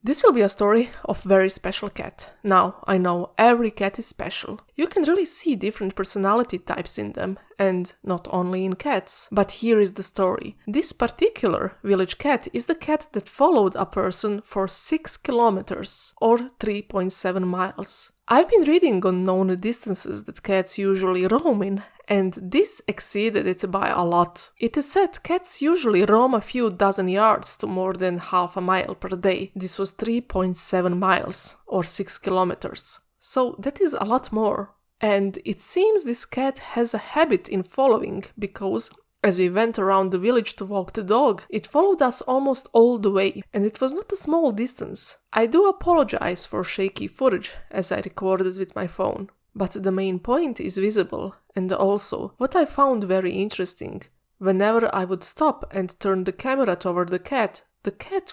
This will be a story of very special cat. Now, I know every cat is special. You can really see different personality types in them, and not only in cats. But here is the story. This particular village cat is the cat that followed a person for 6 kilometers, or 3.7 miles. I've been reading on known distances that cats usually roam in, and this exceeded it by a lot. It is said cats usually roam a few dozen yards to more than half a mile per day. This was 3.7 miles, or 6 kilometers. So that is a lot more. And it seems this cat has a habit in following, because as we went around the village to walk the dog, it followed us almost all the way, and it was not a small distance. I do apologize for shaky footage as I recorded with my phone, but the main point is visible, and also, what I found very interesting, whenever I would stop and turn the camera toward the cat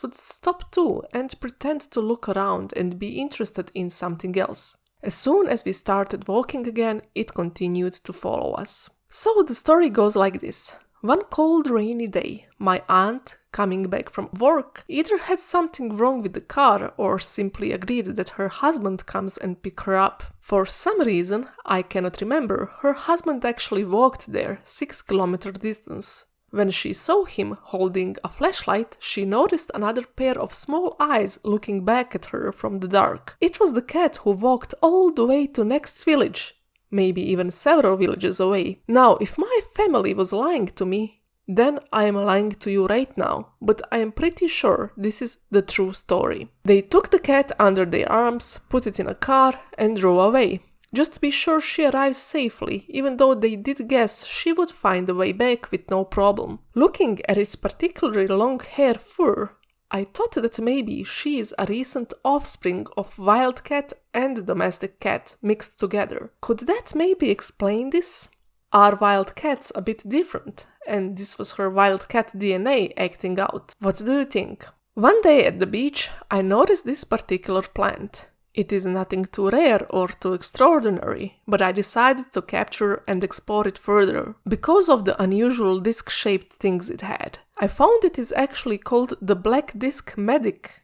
would stop too and pretend to look around and be interested in something else. As soon as we started walking again, it continued to follow us. So the story goes like this. One cold rainy day, my aunt, coming back from work, either had something wrong with the car or simply agreed that her husband comes and pick her up. For some reason, I cannot remember, her husband actually walked there 6 kilometer distance. When she saw him holding a flashlight, she noticed another pair of small eyes looking back at her from the dark. It was the cat who walked all the way to next village. Maybe even several villages away. Now, if my family was lying to me, then I am lying to you right now, but I am pretty sure this is the true story. They took the cat under their arms, put it in a car, and drove away, just to be sure she arrives safely, even though they did guess she would find the way back with no problem. Looking at its particularly long hair fur, I thought that maybe she is a recent offspring of wild cat and domestic cat mixed together. Could that maybe explain this? Are wild cats a bit different? And this was her wild cat DNA acting out. What do you think? One day at the beach, I noticed this particular plant. It is nothing too rare or too extraordinary, but I decided to capture and explore it further, because of the unusual disc-shaped things it had. I found it is actually called the Blackdisk medick,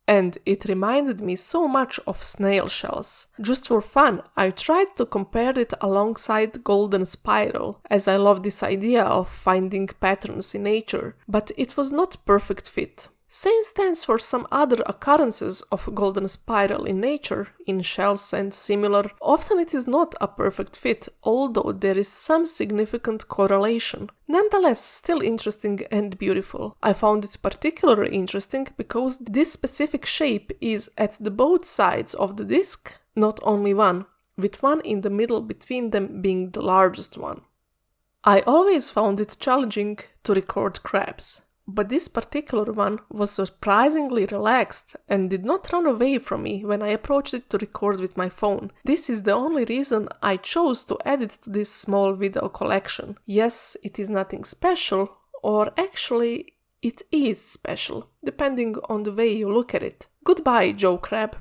and it reminded me so much of snail shells. Just for fun, I tried to compare it alongside golden spiral, as I love this idea of finding patterns in nature, but it was not perfect fit. Same stands for some other occurrences of golden spiral in nature, in shells and similar. Often it is not a perfect fit, although there is some significant correlation. Nonetheless, still interesting and beautiful. I found it particularly interesting because this specific shape is at the both sides of the disc, not only one, with one in the middle between them being the largest one. I always found it challenging to record crabs. But this particular one was surprisingly relaxed and did not run away from me when I approached it to record with my phone. This is the only reason I chose to add it to this small video collection. Yes, it is nothing special, or actually it is special, depending on the way you look at it. Goodbye, Joecrab.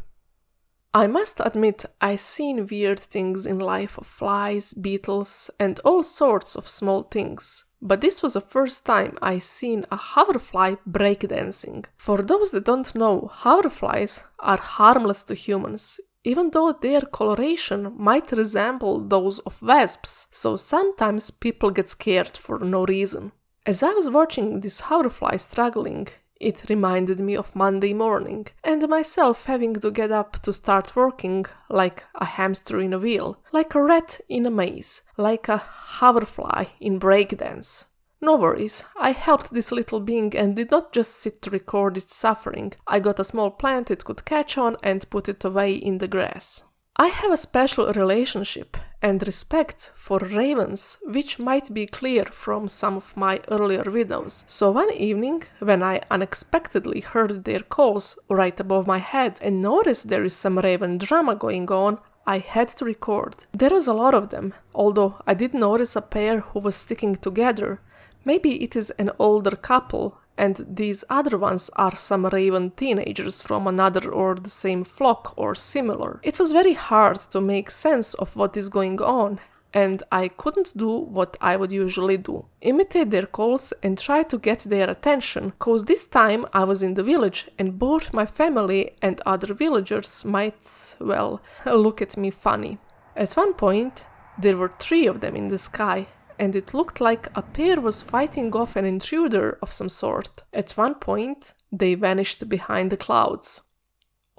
I must admit, I've seen weird things in life of flies, beetles, and all sorts of small things. But this was the first time I seen a hoverfly breakdancing. For those that don't know, hoverflies are harmless to humans, even though their coloration might resemble those of wasps, so sometimes people get scared for no reason. As I was watching this hoverfly struggling, it reminded me of Monday morning, and myself having to get up to start working like a hamster in a wheel, like a rat in a maze, like a hoverfly in breakdance. No worries, I helped this little being and did not just sit to record its suffering. I got a small plant it could catch on and put it away in the grass. I have a special relationship and respect for ravens, which might be clear from some of my earlier videos. So one evening, when I unexpectedly heard their calls right above my head and noticed there is some raven drama going on, I had to record. There was a lot of them, although I did notice a pair who was sticking together. Maybe it is an older couple, and these other ones are some raven teenagers from another or the same flock or similar. It was very hard to make sense of what is going on, and I couldn't do what I would usually do. Imitate their calls and try to get their attention, cause this time I was in the village and both my family and other villagers might, well, look at me funny. At one point, there were 3 of them in the sky, and it looked like a pair was fighting off an intruder of some sort. At one point, they vanished behind the clouds,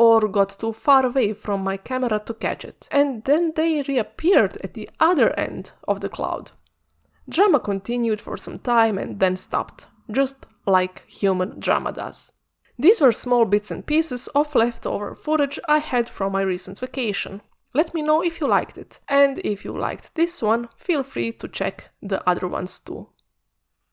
or got too far away from my camera to catch it, and then they reappeared at the other end of the cloud. Drama continued for some time and then stopped, just like human drama does. These were small bits and pieces of leftover footage I had from my recent vacation. Let me know if you liked it, and if you liked this one, feel free to check the other ones too.